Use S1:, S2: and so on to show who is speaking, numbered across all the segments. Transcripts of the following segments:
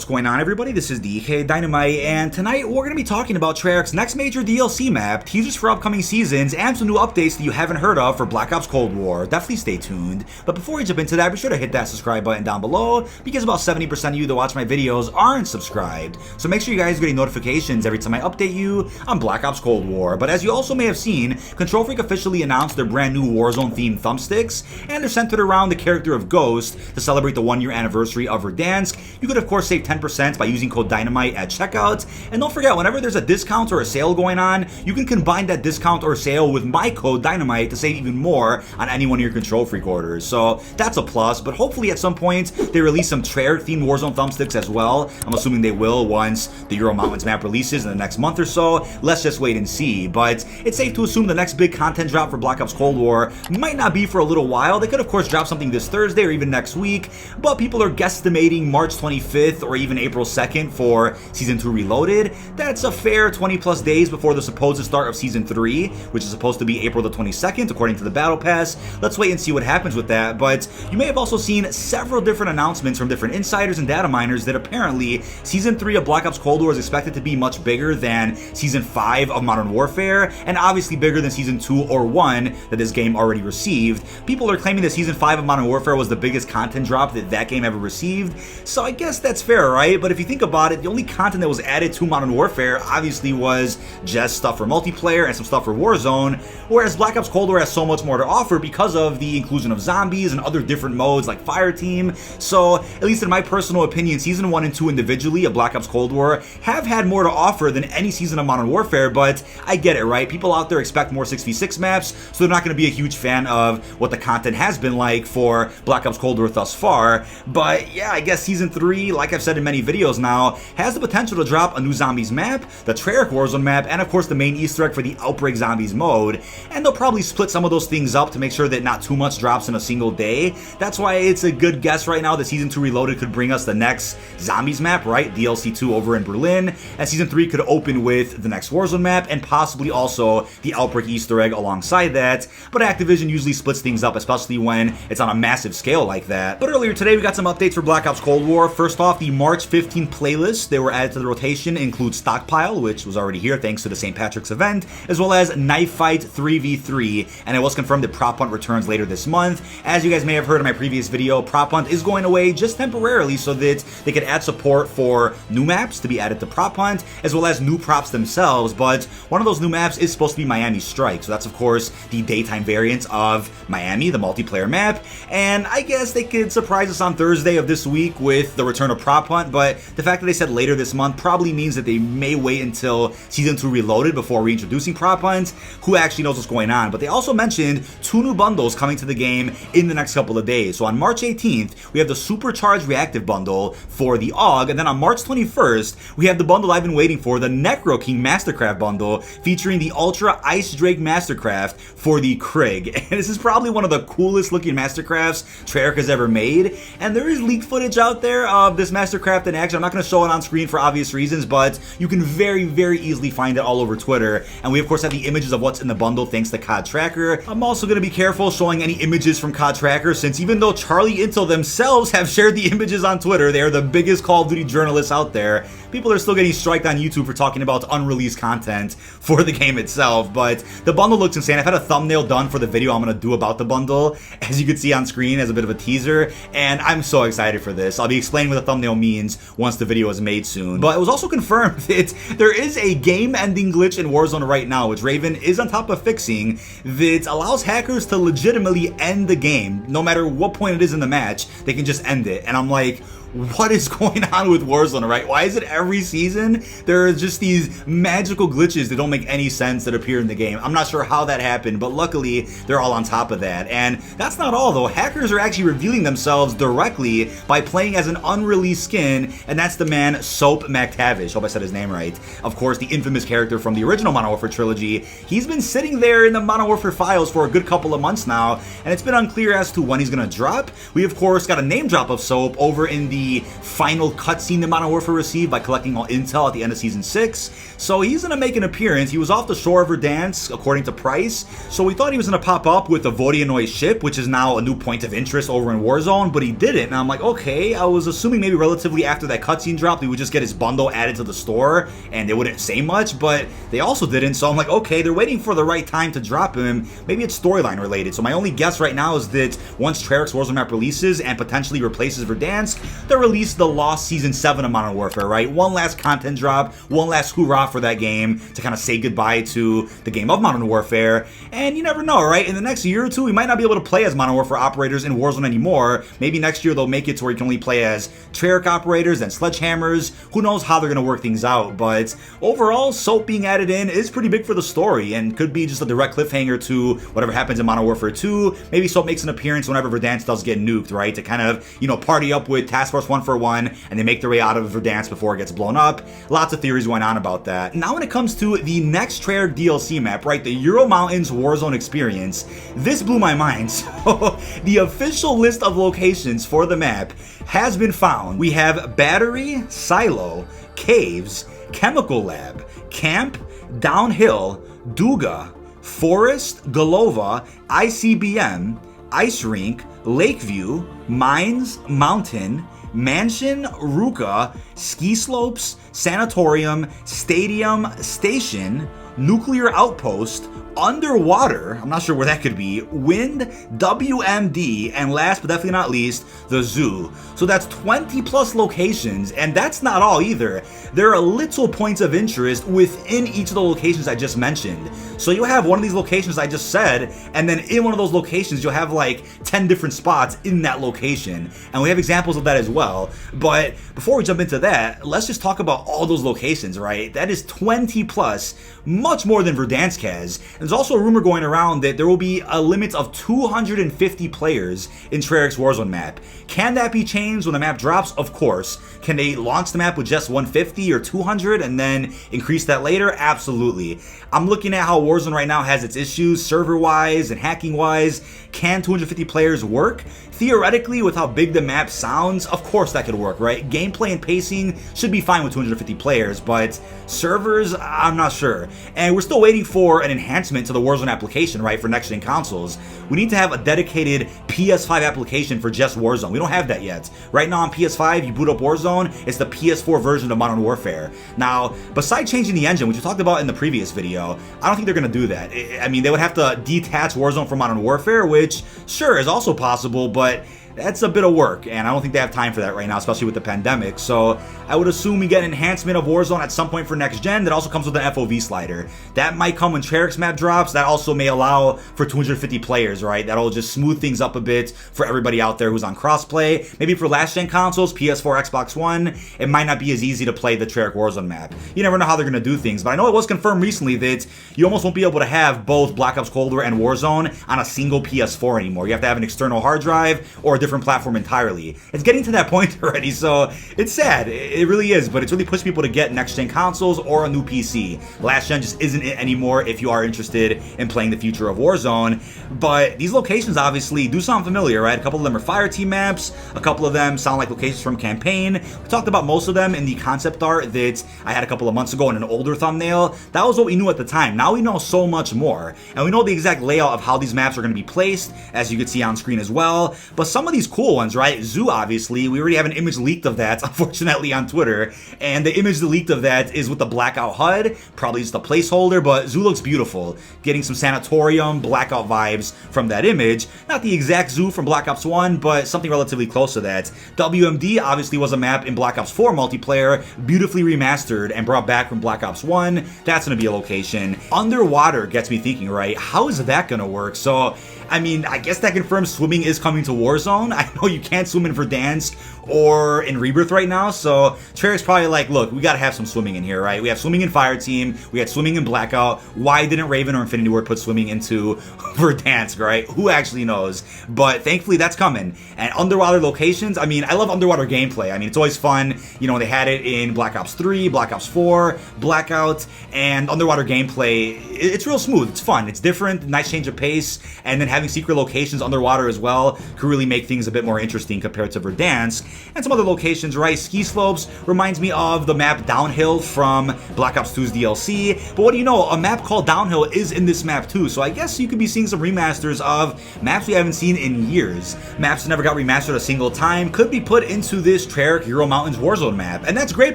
S1: What's going on, everybody? This is dkdynamite, and tonight we're going to be talking about Treyarch's next major DLC map, teasers for upcoming seasons, and some new updates that you haven't heard of for Black Ops Cold War. Definitely stay tuned. But before we jump into that, be sure to hit that subscribe button down below, because about 70% of you that watch my videos aren't subscribed. So make sure you guys are getting notifications every time I update you on Black Ops Cold War. But as you also may have seen, Control Freak officially announced their brand new Warzone themed thumbsticks, and they're centered around the character of Ghost to celebrate the 1-year anniversary of Verdansk. You could of course save 10% by using code DYNAMITE at checkout, and don't forget, whenever there's a discount or a sale going on, you can combine that discount or sale with my code DYNAMITE to save even more on any one of your Control Freak orders. So that's a plus, but hopefully at some point they release some Treyarch themed Warzone thumbsticks as well. I'm assuming they will once the Ural Mountains map releases in the next month or so. Let's just wait and see, but it's safe to assume the next big content drop for Black Ops Cold War might not be for a little while. They could of course drop something this Thursday or even next week, but people are guesstimating March 25th or even April 2nd for Season 2 Reloaded. That's a fair 20 plus days before the supposed start of Season 3, which is supposed to be April the 22nd according to the Battle Pass. Let's wait and see what happens with that, but you may have also seen several different announcements from different insiders and data miners that apparently Season 3 of Black Ops Cold War is expected to be much bigger than Season 5 of Modern Warfare, and obviously bigger than Season 2 or 1 that this game already received. People are claiming that Season 5 of Modern Warfare was the biggest content drop that game ever received, so I guess that's fair, right? But if you think about it, the only content that was added to Modern Warfare obviously was just stuff for multiplayer and some stuff for Warzone, whereas Black Ops Cold War has so much more to offer because of the inclusion of zombies and other different modes like Fireteam. So, at least in my personal opinion, Season 1 and 2 individually of Black Ops Cold War have had more to offer than any season of Modern Warfare, but I get it, right? People out there expect more 6v6 maps, so they're not going to be a huge fan of what the content has been like for Black Ops Cold War thus far. But yeah, I guess Season 3, like I've said in many videos now, has the potential to drop a new Zombies map, the Treyarch Warzone map, and of course the main Easter egg for the Outbreak Zombies mode. And they'll probably split some of those things up to make sure that not too much drops in a single day. That's why it's a good guess right now that Season 2 Reloaded could bring us the next Zombies map, right? DLC 2 over in Berlin. And Season 3 could open with the next Warzone map and possibly also the Outbreak Easter egg alongside that. But Activision usually splits things up, especially when it's on a massive scale like that. But earlier today we got some updates for Black Ops Cold War. First off, the March 15 playlist that were added to the rotation includes Stockpile, which was already here thanks to the St. Patrick's event, as well as Knife Fight 3v3, and it was confirmed that Prop Hunt returns later this month. As you guys may have heard in my previous video, Prop Hunt is going away just temporarily so that they could add support for new maps to be added to Prop Hunt, as well as new props themselves, but one of those new maps is supposed to be Miami Strike, so that's of course the daytime variant of Miami, the multiplayer map, and I guess they could surprise us on Thursday of this week with the return of Prop Hunt, but the fact that they said later this month probably means that they may wait until Season 2 Reloaded before reintroducing Prop Hunt. Who actually knows what's going on? But they also mentioned 2 new bundles coming to the game in the next couple of days. So on March 18th, we have the Supercharged Reactive Bundle for the AUG, and then on March 21st, we have the bundle I've been waiting for, the Necro King Mastercraft Bundle, featuring the Ultra Ice Drake Mastercraft for the Krieg. And this is probably one of the coolest looking Mastercrafts Treyarch has ever made, and there is leaked footage out there of this Mastercraft in action. I'm not going to show it on screen for obvious reasons, but you can very, very easily find it all over Twitter. And we of course have the images of what's in the bundle thanks to COD Tracker. I'm also going to be careful showing any images from COD Tracker, since even though Charlie Intel themselves have shared the images on Twitter, they are the biggest Call of Duty journalists out there, people are still getting striked on YouTube for talking about unreleased content for the game itself. But the bundle looks insane. I've had a thumbnail done for the video I'm going to do about the bundle, as you can see on screen as a bit of a teaser, and I'm so excited for this. I'll be explaining what the thumbnail means once the video is made soon. But it was also confirmed that there is a game-ending glitch in Warzone right now, which Raven is on top of fixing, that allows hackers to legitimately end the game. No matter what point it is in the match, they can just end it. And I'm like, what is going on with Warzone, right? Why is it every season there are just these magical glitches that don't make any sense that appear in the game? I'm not sure how that happened, but luckily they're all on top of that. And that's not all though. Hackers are actually revealing themselves directly by playing as an unreleased skin, and that's the man Soap McTavish. Hope I said his name right. Of course, the infamous character from the original Modern Warfare trilogy. He's been sitting there in the Modern Warfare files for a good couple of months now, and it's been unclear as to when he's gonna drop. We of course got a name drop of Soap over in the the final cutscene that Modern Warfare received by collecting all intel at the end of Season 6. So he's going to make an appearance. He was off the shore of Verdansk, according to Price. So we thought he was going to pop up with the Vodianoy ship, which is now a new point of interest over in Warzone, but he didn't. And I'm like, okay, I was assuming maybe relatively after that cutscene dropped, we would just get his bundle added to the store and they wouldn't say much, but they also didn't. So I'm like, okay, they're waiting for the right time to drop him. Maybe it's storyline related. So my only guess right now is that once Treyarch's Warzone map releases and potentially replaces Verdansk, they'll release the lost Season 7 of Modern Warfare, right? One last content drop, one last hoorah for that game to kind of say goodbye to the game of Modern Warfare. And you never know, right? In the next year or two, we might not be able to play as Modern Warfare operators in Warzone anymore. Maybe next year they'll make it to where you can only play as Treyarch operators and Sledgehammers. Who knows how they're going to work things out, but overall, Soap being added in is pretty big for the story and could be just a direct cliffhanger to whatever happens in Modern Warfare 2. Maybe Soap makes an appearance whenever Verdansk does get nuked, right? To kind of, party up with Task Force 141 and they make their way out of Verdansk before it gets blown up. Lots of theories going on about that. Now when it comes to the next Treyarch DLC map, right, the Ural Mountains Warzone experience, this blew my mind. So the official list of locations for the map has been found. We have Battery, Silo, Caves, Chemical Lab, Camp, Downhill, Duga, Forest, Golova, ICBM, Ice Rink, Lakeview, Mines, Mountain, Mansion, Ruka, Ski Slopes, Sanatorium, Stadium, Station, Nuclear Outpost, Underwater, I'm not sure where that could be, Wind, WMD, and last but definitely not least, the Zoo. So that's 20 plus locations, and that's not all either. There are little points of interest within each of the locations I just mentioned. So you'll have one of these locations I just said, and then in one of those locations you'll have like 10 different spots in that location. And we have examples of that as well. But before we jump into that, let's just talk about all those locations, right? That is 20 plus, much more than Verdansk has. And there's also a rumor going around that there will be a limit of 250 players in Treyarch's Warzone map. Can that be changed when the map drops? Of course. Can they launch the map with just 150 or 200 and then increase that later? Absolutely. I'm looking at how Warzone right now has its issues server-wise and hacking-wise. Can 250 players work? Theoretically, with how big the map sounds, of course that could work, right? Gameplay and pacing should be fine with 250 players, but servers, I'm not sure. And we're still waiting for an enhancement to the Warzone application, right, for next-gen consoles. We need to have a dedicated PS5 application for just Warzone. We don't have that yet. Right now on PS5, you boot up Warzone, it's the PS4 version of Modern Warfare. Now, besides changing the engine, which we talked about in the previous video, I don't think they're going to do that. I mean, they would have to detach Warzone from Modern Warfare, which, sure, is also possible, but that's a bit of work, and I don't think they have time for that right now, especially with the pandemic. So I would assume we get an enhancement of Warzone at some point for next gen that also comes with an FOV slider. That might come when Treyarch's map drops. That also may allow for 250 players, right? That'll just smooth things up a bit for everybody out there who's on crossplay. Maybe for last gen consoles, PS4, Xbox One, it might not be as easy to play the Treyarch Warzone map. You never know how they're going to do things, but I know it was confirmed recently that you almost won't be able to have both Black Ops Cold War and Warzone on a single PS4 anymore. You have to have an external hard drive or a different platform entirely. It's getting to that point already, so it's sad. It really is, but it's really pushed people to get next-gen consoles or a new PC. Last gen just isn't it anymore if you are interested in playing the future of Warzone. But these locations obviously do sound familiar, right? A couple of them are Fireteam maps, a couple of them sound like locations from Campaign. We talked about most of them in the concept art that I had a couple of months ago in an older thumbnail. That was what we knew at the time. Now we know so much more, and we know the exact layout of how these maps are going to be placed, as you can see on screen as well. But some of these cool ones, right? Zoo, obviously. We already have an image leaked of that, unfortunately, on Twitter. And the image leaked of that is with the blackout HUD. Probably just a placeholder, but Zoo looks beautiful. Getting some sanatorium, blackout vibes from that image. Not the exact Zoo from Black Ops 1, but something relatively close to that. WMD obviously was a map in Black Ops 4 multiplayer, beautifully remastered and brought back from Black Ops 1. That's going to be a location. Underwater gets me thinking, right? How is that going to work? So, I mean, I guess that confirms swimming is coming to Warzone. I know you can't swim in Verdansk or in Rebirth right now, so Treyarch's probably like, look, we gotta have some swimming in here, right? We have swimming in Fireteam, we had swimming in Blackout. Why didn't Raven or Infinity Ward put swimming into Verdansk, right? Who actually knows? But thankfully that's coming. And underwater locations, I mean, I love underwater gameplay. I mean, it's always fun. You know, they had it in Black Ops 3, Black Ops 4, Blackout, and underwater gameplay, it's real smooth, it's fun, it's different, nice change of pace, and then having having secret locations underwater as well could really make things a bit more interesting compared to Verdansk. And some other locations, right? Ski slopes reminds me of the map Downhill from Black Ops 2's DLC. But what do you know? A map called Downhill is in this map too. So I guess you could be seeing some remasters of maps we haven't seen in years. Maps that never got remastered a single time could be put into this Treyarch Ural Mountains Warzone map. And that's great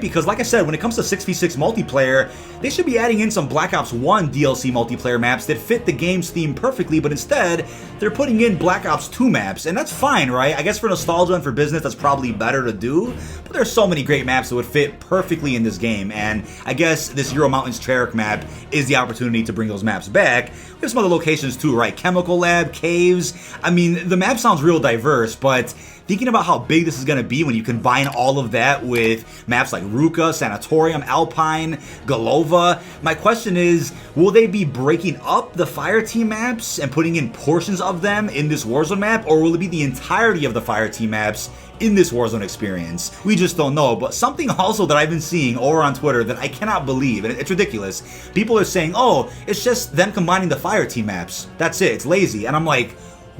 S1: because, like I said, when it comes to 6v6 multiplayer, they should be adding in some Black Ops 1 DLC multiplayer maps that fit the game's theme perfectly, but instead, they're putting in Black Ops 2 maps, and that's fine, right? I guess for nostalgia and for business, that's probably better to do, but there's so many great maps that would fit perfectly in this game, and I guess this Ural Mountains Treyarch map is the opportunity to bring those maps back. We have some other locations too, right? Chemical Lab, caves. I mean, the map sounds real diverse, but thinking about how big this is going to be when you combine all of that with maps like Ruka, Sanatorium, Alpine, Golova, my question is, will they be breaking up the Fireteam maps and putting in portions of them in this Warzone map, or will it be the entirety of the Fireteam maps in this Warzone experience? We just don't know. But something also that I've been seeing over on Twitter that I cannot believe, and it's ridiculous, people are saying, oh, it's just them combining the Fireteam maps. That's it. It's lazy. And I'm like,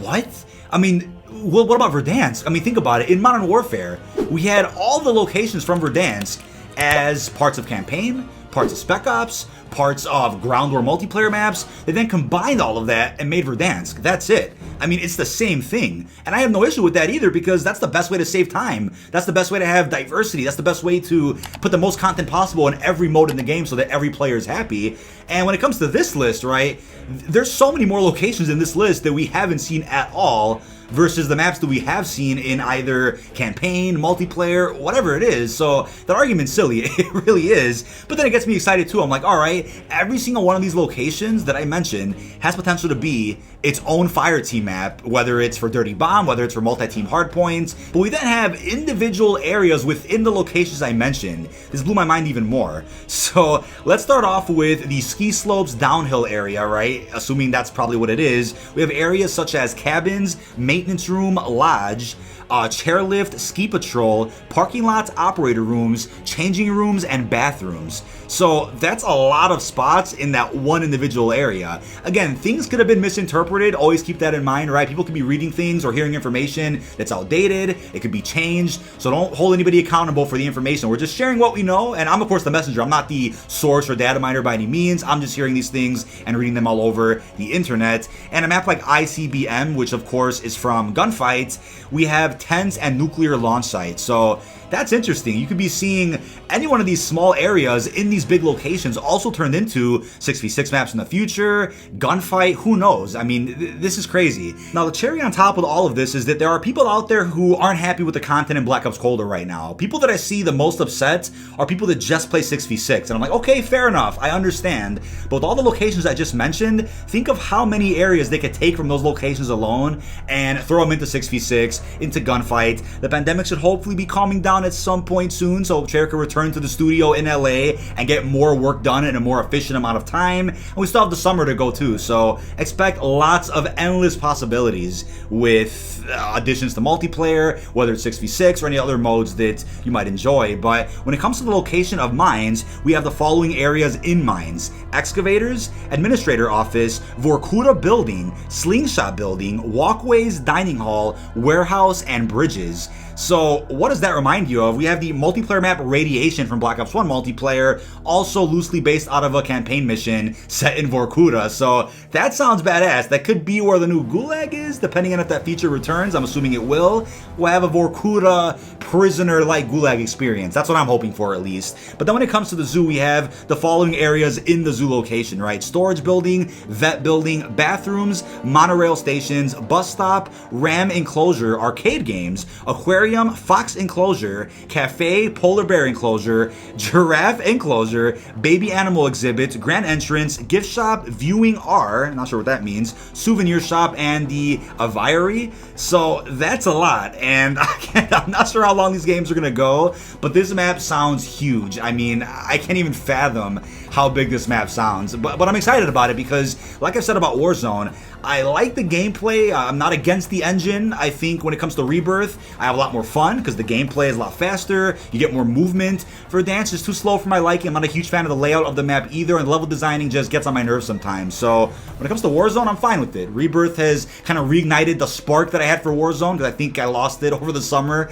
S1: what? I mean, well, what about Verdansk? I mean, think about it. In Modern Warfare, we had all the locations from Verdansk as parts of campaign, parts of Spec Ops, parts of ground war multiplayer maps. They then combined all of that and made Verdansk. That's it. I mean, it's the same thing. And I have no issue with that either, because that's the best way to save time. That's the best way to have diversity. That's the best way to put the most content possible in every mode in the game so that every player is happy. And when it comes to this list, right, there's so many more locations in this list that we haven't seen at all versus the maps that we have seen in either campaign, multiplayer, whatever it is. So that argument's silly, it really is. But then it gets me excited too. I'm like, all right, every single one of these locations that I mentioned has potential to be its own Fireteam map, whether it's for Dirty Bomb, whether it's for multi-team hardpoints. But we then have individual areas within the locations I mentioned. This blew my mind even more. So let's start off with the ski slopes downhill area, right? Assuming that's probably what it is. We have areas such as cabins, maintenance room, lodge, chairlift, ski patrol, parking lots, operator rooms, changing rooms, and bathrooms. So that's a lot of spots in that one individual area. Again, things could have been misinterpreted. Always keep that in mind, right? People could be reading things or hearing information that's outdated. It could be changed. So don't hold anybody accountable for the information. We're just sharing what we know. And I'm, of course, the messenger. I'm not the source or data miner by any means. I'm just hearing these things and reading them all over the internet. And a map like ICBM, which, of course, is from Gunfight, we have tents and nuclear launch sites. So that's interesting. You could be seeing any one of these small areas in these big locations also turned into 6v6 maps in the future, gunfight, who knows? I mean, this is crazy. Now, the cherry on top of all of this is that there are people out there who aren't happy with the content in Black Ops Cold War right now. People that I see the most upset are people that just play 6v6. And I'm like, okay, fair enough, I understand. But with all the locations I just mentioned, think of how many areas they could take from those locations alone and throw them into 6v6, into gunfight. The pandemic should hopefully be calming down at some point soon, so Treyarch can return to the studio in LA and get more work done in a more efficient amount of time. And we still have the summer to go too, so expect lots of endless possibilities with additions to multiplayer, whether it's 6v6 or any other modes that you might enjoy. But when it comes to the location of mines, we have the following areas in mines: excavators, administrator office, Vorkuta building, slingshot building, walkways, dining hall, warehouse, and bridges. So what does that remind you of? We have the multiplayer map Radiation from Black Ops 1 multiplayer, also loosely based out of a campaign mission set in Vorkuta. So that sounds badass. That could be where the new Gulag is, depending on if that feature returns. I'm assuming it will. We'll have a Vorkuta prisoner-like Gulag experience. That's what I'm hoping for, at least. But then when it comes to the zoo, we have the following areas in the zoo location, right? Storage building, vet building, bathrooms, monorail stations, bus stop, ram enclosure, arcade games, aquarium, fox enclosure, cafe, polar bear enclosure, giraffe enclosure, baby animal exhibit, grand entrance, gift shop, viewing R, not sure what that means, souvenir shop, and the aviary. So that's a lot, and I'm not sure how long these games are gonna go, but this map sounds huge. I mean, I can't even fathom how big this map sounds. But I'm excited about it because, like I said about Warzone, I like the gameplay. I'm not against the engine. I think when it comes to Rebirth, I have a lot more fun because the gameplay is a lot faster. You get more movement. Verdansk is too slow for my liking. I'm not a huge fan of the layout of the map either, and the level designing just gets on my nerves sometimes. So when it comes to Warzone, I'm fine with it. Rebirth has kind of reignited the spark that I had for Warzone because I think I lost it over the summer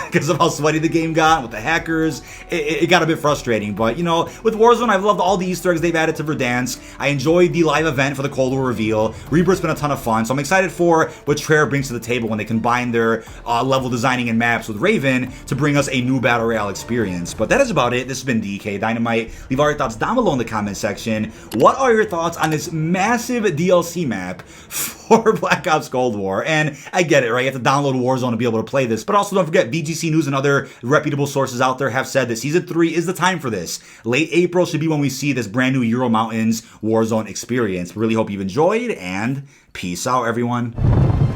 S1: because of how sweaty the game got with the hackers. It got a bit frustrating, but you know, with Warzone, I've loved all the Easter eggs they've added to Verdansk. I enjoyed the live event for the Cold War reveal. Rebirth's been a ton of fun, so I'm excited for what Treyarch brings to the table when they combine their level designing and maps with Raven to bring us a new Battle Royale experience. But that is about it. This has been dkdynamite. Leave all your thoughts down below in the comment section. What are your thoughts on this massive DLC map for Black Ops Cold War? And I get it, right? You have to download Warzone to be able to play this. But also don't forget, VGC News and other reputable sources out there have said that Season 3 is the time for this. Late April should be when we see this brand new Ural Mountains Warzone experience. Really hope you've enjoyed, and peace out, everyone.